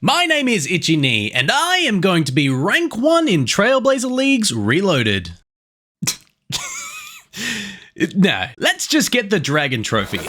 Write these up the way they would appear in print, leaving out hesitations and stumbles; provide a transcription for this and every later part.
My name is Itchy Knee, and I am going to be rank 1 in Trailblazer Leagues Reloaded. No, let's just get the Dragon Trophy.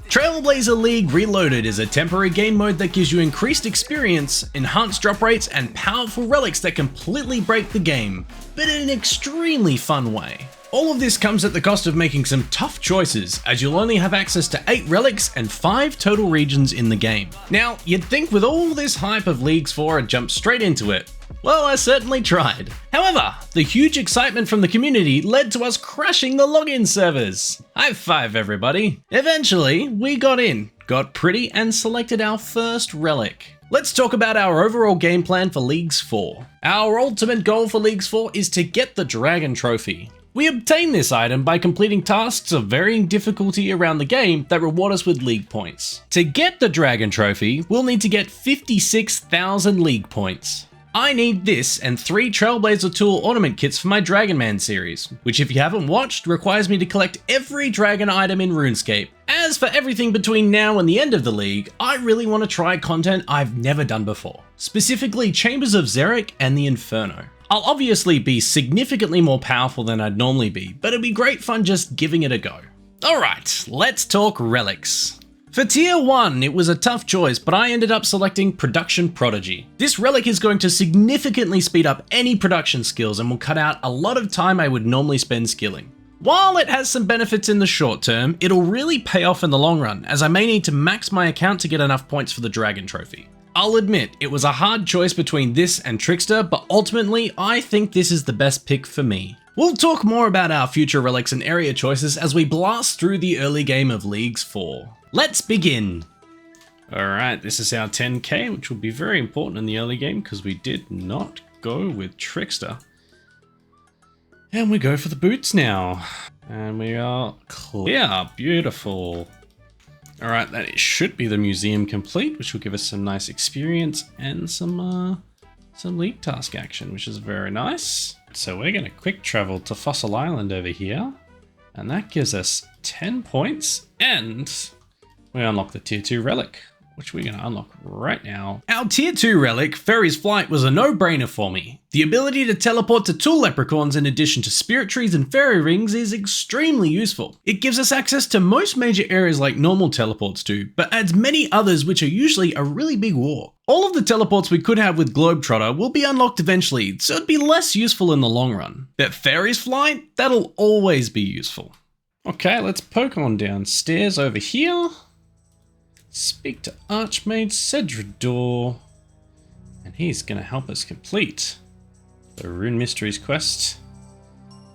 Trailblazer League Reloaded is a temporary game mode that gives you increased experience, enhanced drop rates, and powerful relics that completely break the game, but in an extremely fun way. All of this comes at the cost of making some tough choices, as you'll only have access to 8 relics and 5 total regions in the game. Now, you'd think with all this hype of Leagues 4 I'd jump straight into it. Well, I certainly tried. However, the huge excitement from the community led to us crashing the login servers. High five, everybody. Eventually, we got in, got pretty, and selected our first relic. Let's talk about our overall game plan for Leagues 4. Our ultimate goal for Leagues 4 is to get the Dragon Trophy. We obtain this item by completing tasks of varying difficulty around the game that reward us with League points. To get the Dragon Trophy, we'll need to get 56,000 League points. I need this and 3 Trailblazer tool ornament kits for my Dragon Man series, which if you haven't watched, requires me to collect every dragon item in RuneScape. As for everything between now and the end of the league, I really want to try content I've never done before, specifically Chambers of Xeric and the Inferno. I'll obviously be significantly more powerful than I'd normally be, but it'd be great fun just giving it a go. Alright, let's talk relics. For tier 1, it was a tough choice, but I ended up selecting Production Prodigy. This relic is going to significantly speed up any production skills and will cut out a lot of time I would normally spend skilling. While it has some benefits in the short term, it'll really pay off in the long run, as I may need to max my account to get enough points for the Dragon Trophy. I'll admit, it was a hard choice between this and Trickster, but ultimately, I think this is the best pick for me. We'll talk more about our future relics and area choices as we blast through the early game of Leagues 4. Let's begin. Alright, this is our 10k, which will be very important in the early game because we did not go with Trickster. And we go for the boots now. And we are clear. Beautiful. Alright, that should be the museum complete, which will give us some nice experience and some league task action, which is very nice. So we're going to quick travel to Fossil Island over here, and that gives us 10 points, and we unlock the tier 2 relic, which we're going to unlock right now. Our tier 2 relic, Fairy's Flight, was a no-brainer for me. The ability to teleport to tool leprechauns in addition to spirit trees and fairy rings is extremely useful. It gives us access to most major areas like normal teleports do, but adds many others which are usually a really big walk. All of the teleports we could have with Globetrotter will be unlocked eventually, so it'd be less useful in the long run. But Fairy's Flight, that'll always be useful. Okay, let's Pokemon downstairs over here. Speak to Archmage Cedrador, and he's going to help us complete the Rune Mysteries quest,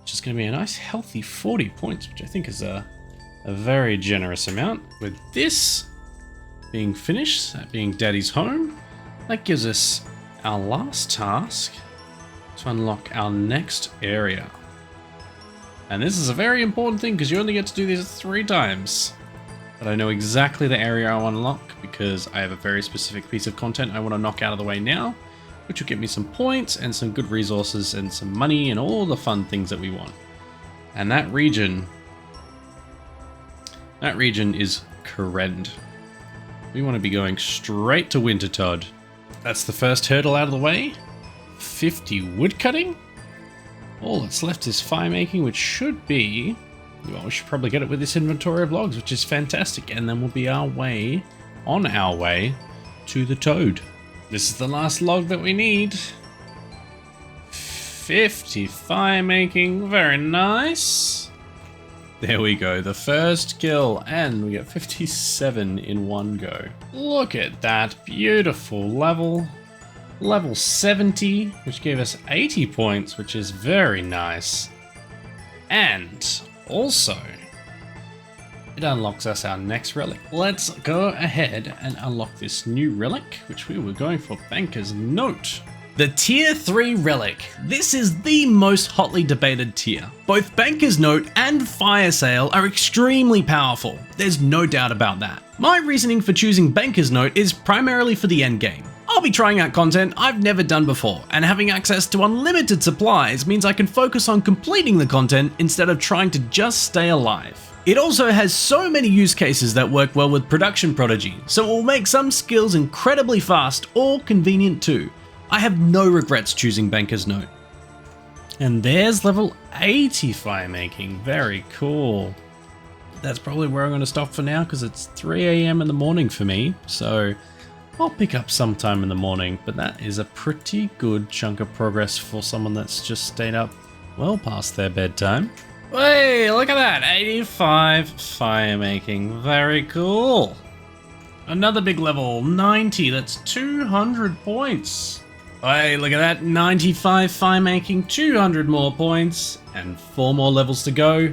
which is going to be a nice healthy 40 points, which I think is a very generous amount. With this being finished, that being Daddy's home, that gives us our last task to unlock our next area. And this is a very important thing because you only get to do this 3 times. But I know exactly the area I want to unlock because I have a very specific piece of content I want to knock out of the way now, which will get me some points and some good resources and some money and all the fun things that we want. And that region is Kourend. We want to be going straight to Wintertodt. That's the first hurdle out of the way. 50 woodcutting. All that's left is fire making, which should be... well, we should probably get it with this inventory of logs, which is fantastic, and then we'll be on our way to the Toad. This is the last log that we need. 50 fire making, very nice. There we go, the first kill, and we get 57 in one go. Look at that, beautiful level. Level 70, which gave us 80 points, which is very nice. And also, it unlocks us our next relic. Let's go ahead and unlock this new relic, which we were going for Banker's Note. The Tier 3 Relic. This is the most hotly debated tier. Both Banker's Note and Fire Sale are extremely powerful. There's no doubt about that. My reasoning for choosing Banker's Note is primarily for the endgame. I'll be trying out content I've never done before, and having access to unlimited supplies means I can focus on completing the content instead of trying to just stay alive. It also has so many use cases that work well with production Prodigy, so it will make some skills incredibly fast or convenient too. I have no regrets choosing Banker's Note. And there's level 80 fire making, very cool. That's probably where I'm going to stop for now because it's 3 AM in the morning for me, so I'll pick up sometime in the morning, but that is a pretty good chunk of progress for someone that's just stayed up well past their bedtime. Hey, look at that, 85 fire making, very cool. Another big level, 90, that's 200 points. Hey, look at that, 95 fire making, 200 more points, and 4 more levels to go.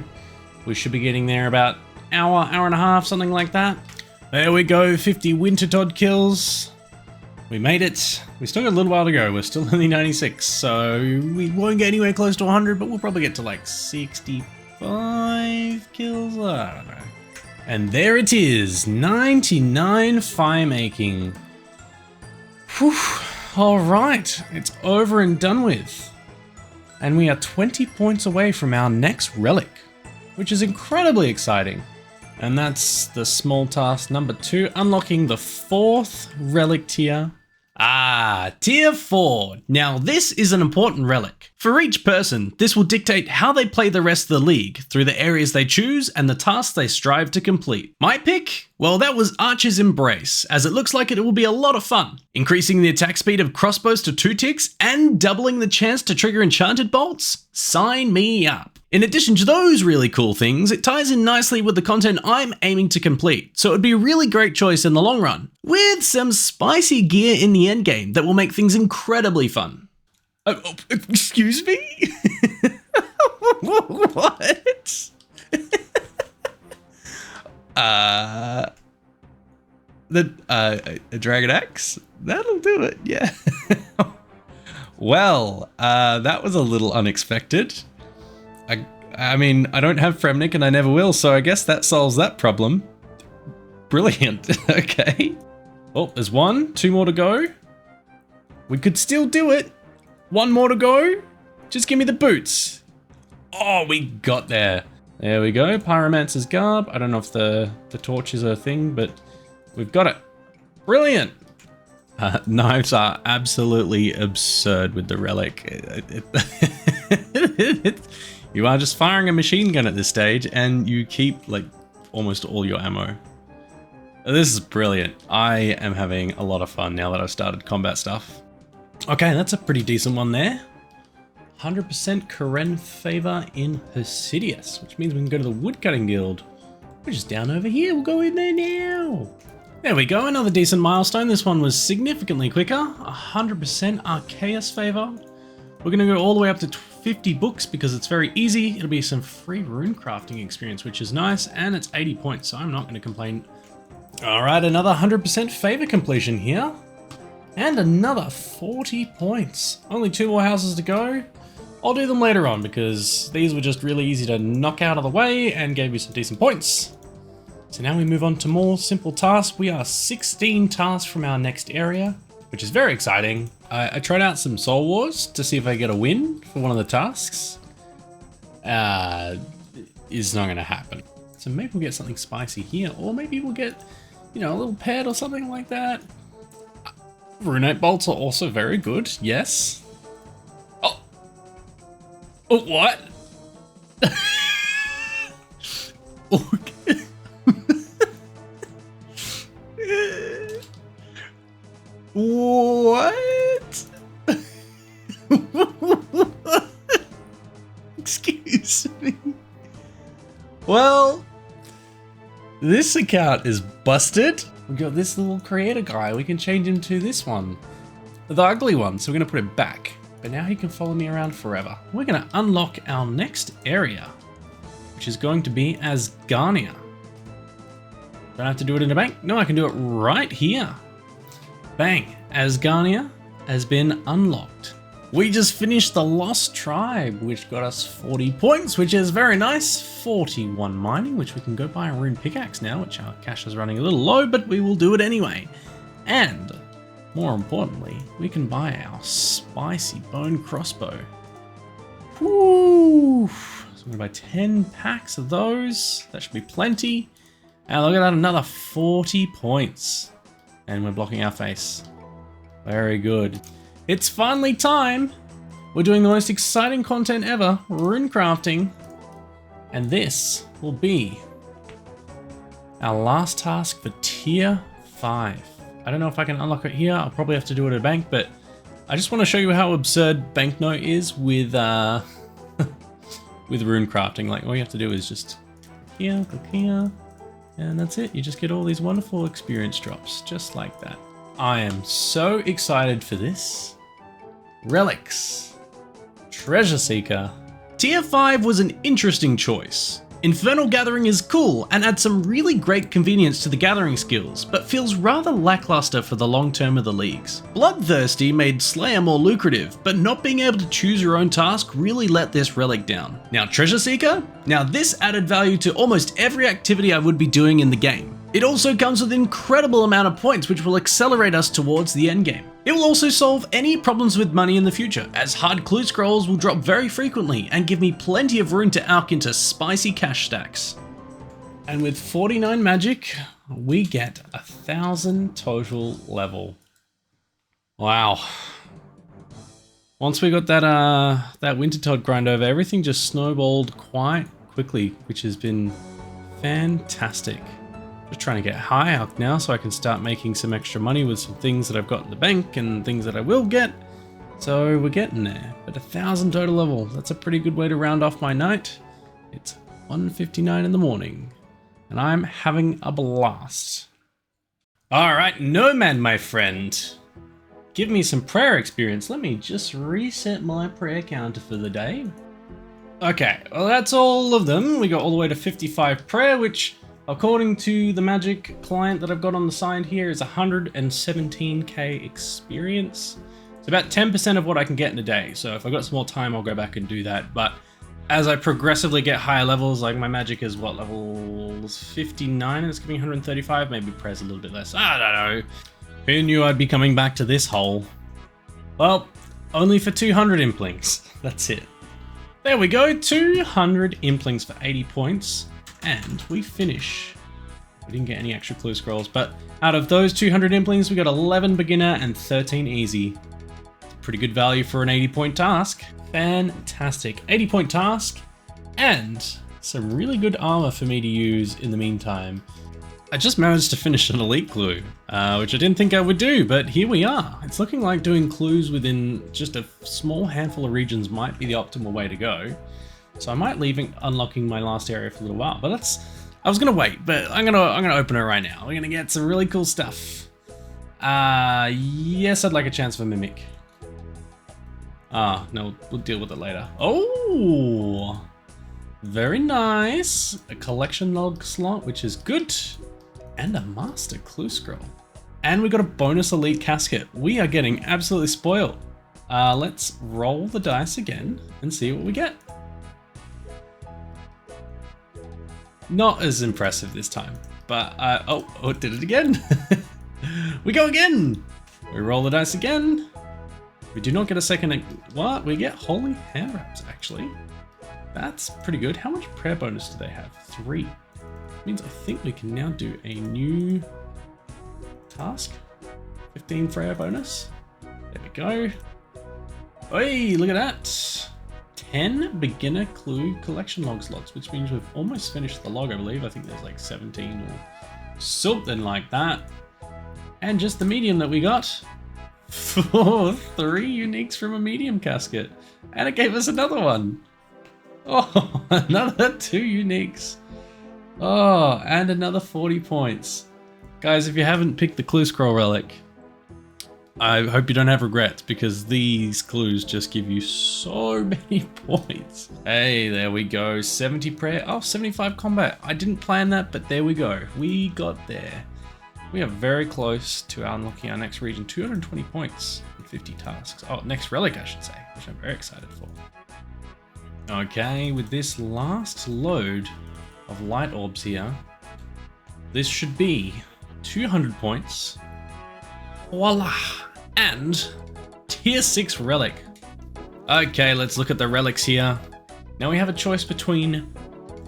We should be getting there about hour and a half, something like that. There we go, 50 Winter Todd kills. We made it. We still got a little while to go. We're still only 96, so we won't get anywhere close to 100, but we'll probably get to like 65 kills. I don't know. And there it is, 99 fire making. Whew. All right, it's over and done with. And we are 20 points away from our next relic, which is incredibly exciting. And that's the small task number 2, unlocking the 4th relic tier. Tier 4. Now this is an important relic. For each person, this will dictate how they play the rest of the league through the areas they choose and the tasks they strive to complete. My pick? Well, that was Archer's Embrace, as it looks like it will be a lot of fun. Increasing the attack speed of crossbows to 2 ticks and doubling the chance to trigger enchanted bolts? Sign me up. In addition to those really cool things, it ties in nicely with the content I'm aiming to complete, so it would be a really great choice in the long run, with some spicy gear in the endgame that will make things incredibly fun. Excuse me? What? A dragon axe? That'll do it, yeah. Well, that was a little unexpected. I mean, I don't have Fremnik and I never will, so I guess that solves that problem. Brilliant, okay. Oh, there's 1, 2 more to go. We could still do it. 1 more to go. Just give me the boots. Oh, we got there. There we go, Pyromancer's Garb. I don't know if the torch is a thing, but we've got it. Brilliant. Knives are absolutely absurd with the relic. You are just firing a machine gun at this stage and you keep like almost all your ammo. This is brilliant. I am having a lot of fun now that I've started combat stuff. Okay, that's a pretty decent one there. 100% Kourend favor in Persidious, which means we can go to the Woodcutting Guild, which is down over here. We'll go in there now. There we go, another decent milestone. This one was significantly quicker. 100% Arceus favor. We're gonna go all the way up to 50 books because it's very easy. It'll be some free rune crafting experience, which is nice, and it's 80 points, so I'm not gonna complain. All right, another 100% favor completion here. And another 40 points. Only 2 more houses to go. I'll do them later on because these were just really easy to knock out of the way and gave you some decent points. So now we move on to more simple tasks. We are 16 tasks from our next area, which is very exciting. I tried out some Soul Wars to see if I get a win for one of the tasks. It's not gonna happen. So maybe we'll get something spicy here, or maybe we'll get, you know, a little pet or something like that. Runate bolts are also very good, yes. Oh, what? Okay. What? Excuse me. Well, this account is busted. We've got this little creator guy. We can change him to this one, the ugly one. So we're gonna put it back, but now he can follow me around forever. We're gonna unlock our next area, which is going to be Asgarnia. Don't have to do it in a bank. No, I can do it right here. Bang, Asgarnia has been unlocked. We just finished the Lost Tribe, which got us 40 points, which is very nice. 41 mining, which we can go buy a rune pickaxe now, which our cash is running a little low, but we will do it anyway. And More importantly, we can buy our spicy bone crossbow. Woo! So I'm gonna buy 10 packs of those. That should be plenty. And look at that, another 40 points. And we're blocking our face. Very good. It's finally time. We're doing the most exciting content ever, rune crafting. And this will be our last task for tier 5. I don't know if I can unlock it here. I'll probably have to do it at a bank, but I just want to show you how absurd banknote is with with rune crafting. Like, all you have to do is just click here, and that's it. You just get all these wonderful experience drops, just like that. I am so excited for this. Relics. Treasure Seeker. Tier 5 was an interesting choice. Infernal Gathering is cool and adds some really great convenience to the gathering skills, but feels rather lackluster for the long term of the leagues. Bloodthirsty made Slayer more lucrative, but not being able to choose your own task really let this relic down. Now Treasure Seeker? Now this added value to almost every activity I would be doing in the game. It also comes with an incredible amount of points which will accelerate us towards the endgame. It will also solve any problems with money in the future, as hard clue scrolls will drop very frequently and give me plenty of room to alch into spicy cash stacks. And with 49 magic, we get 1,000 total level. Wow. Once we got that Winter Todd grind over, everything just snowballed quite quickly, which has been fantastic. Just trying to get high alch now so I can start making some extra money with some things that I've got in the bank and things that I will get. So we're getting there. But 1,000 total level, that's a pretty good way to round off my night. It's 1:59 in the morning and I'm having a blast. Alright, Nomad, my friend. Give me some prayer experience. Let me just reset my prayer counter for the day. Okay, well that's all of them. We got all the way to 55 prayer, which according to the magic client that I've got on the side here is 117k experience. It's about 10% of what I can get in a day. So if I got some more time, I'll go back and do that. But as I progressively get higher levels, like my magic is what, level 59 and it's giving 135, maybe prayer's a little bit less. I don't know. Who knew I'd be coming back to this hole? Well, only for 200 implings. That's it. There we go, 200 implings for 80 points. And we finish. We didn't get any extra clue scrolls, but out of those 200 implings, we got 11 beginner and 13 easy. Pretty good value for an 80-point task. Fantastic. 80-point task and some really good armor for me to use in the meantime. I just managed to finish an elite clue, which I didn't think I would do, but here we are. It's looking like doing clues within just a small handful of regions might be the optimal way to go. So I might leave unlocking my last area for a little while, but I was gonna wait, but I'm gonna open it right now. We're gonna get some really cool stuff. Yes, I'd like a chance for Mimic. No, we'll deal with it later. Oh, very nice. A collection log slot, which is good. And a master clue scroll. And we got a bonus elite casket. We are getting absolutely spoiled. Let's roll the dice again and see what we get. Not as impressive this time, but oh, it did it again. We go again. We roll the dice again. We do not get a second. What? We get holy hand wraps, actually. That's pretty good. How much prayer bonus do they have? 3. Means I think we can now do a new task. 15 prayer bonus. There we go. Hey, look at that. 10 beginner clue collection log slots, which means we've almost finished the log, I believe. I think there's like 17 or something like that. And just the medium that we got. 3 uniques from a medium casket. And it gave us another one. Oh, another 2 uniques. Oh, and another 40 points. Guys, if you haven't picked the clue scroll relic, I hope you don't have regrets, because these clues just give you so many points. Hey, there we go. 70 prayer. Oh, 75 combat. I didn't plan that, but there we go. We got there. We are very close to unlocking our next region. 220 points and 50 tasks. Oh, next relic, I should say, which I'm very excited for. Okay, with this last load of light orbs here, this should be 200 points. Voila! and tier 6 relic. Okay, let's look at the relics here. Now we have a choice between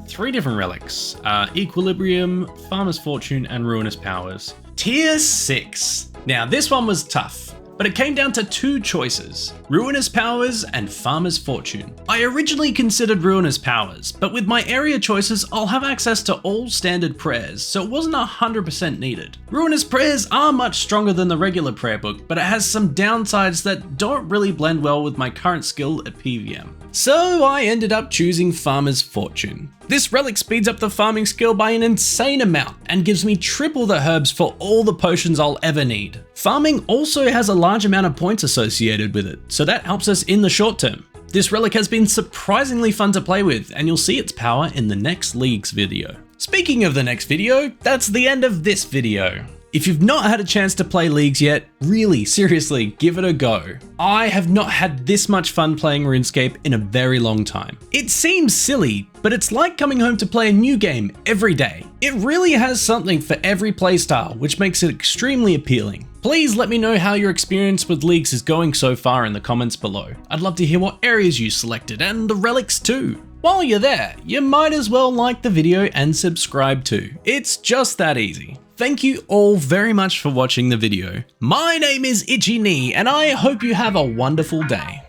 3 different relics, Equilibrium, Farmer's Fortune, and Ruinous Powers. Tier 6. Now this one was tough, but it came down to 2 choices, Ruinous Powers and Farmer's Fortune. I originally considered Ruinous Powers, but with my area choices, I'll have access to all standard prayers, so it wasn't 100% needed. Ruinous prayers are much stronger than the regular prayer book, but it has some downsides that don't really blend well with my current skill at PVM. So I ended up choosing Farmer's Fortune. This relic speeds up the farming skill by an insane amount and gives me triple the herbs for all the potions I'll ever need. Farming also has a large amount of points associated with it, so that helps us in the short term. This relic has been surprisingly fun to play with, and you'll see its power in the next Leagues video. Speaking of the next video, that's the end of this video. If you've not had a chance to play Leagues yet, really, seriously, give it a go. I have not had this much fun playing RuneScape in a very long time. It seems silly, but it's like coming home to play a new game every day. It really has something for every playstyle, which makes it extremely appealing. Please let me know how your experience with Leagues is going so far in the comments below. I'd love to hear what areas you selected, and the relics too. While you're there, you might as well like the video and subscribe too. It's just that easy. Thank you all very much for watching the video. My name is Itchy Knee, and I hope you have a wonderful day.